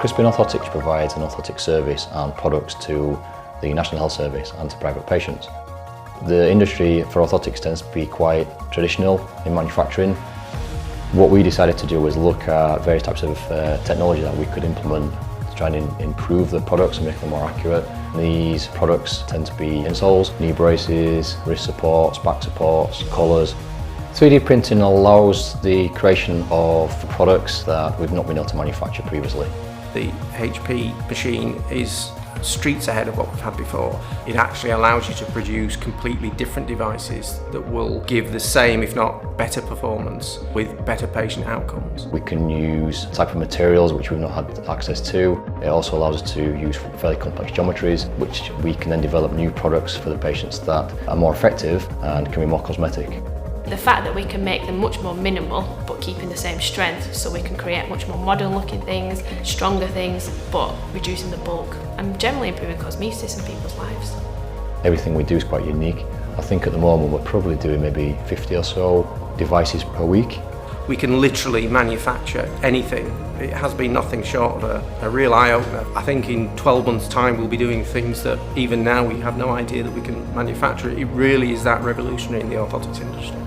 Crispin Orthotics provides an orthotic service and products to the National Health Service and to private patients. The industry for orthotics tends to be quite traditional in manufacturing. What we decided to do was look at various types of technology that we could implement to try and improve the products and make them more accurate. These products tend to be insoles, knee braces, wrist supports, back supports, collars. 3D printing allows the creation of products that we've not been able to manufacture previously. The HP machine is streets ahead of what we've had before. It actually allows you to produce completely different devices that will give the same, if not better performance with better patient outcomes. We can use type of materials which we've not had access to. It also allows us to use fairly complex geometries, which we can then develop new products for the patients that are more effective and can be more cosmetic. The fact that we can make them much more minimal but keeping the same strength, so we can create much more modern looking things, stronger things, but reducing the bulk and generally improving cosmesis in people's lives. Everything we do is quite unique. I think at the moment we're probably doing maybe 50 or so devices per week. We can literally manufacture anything. It has been nothing short of a real eye-opener. I think in 12 months' time we'll be doing things that even now we have no idea that we can manufacture. It really is that revolutionary in the orthotics industry.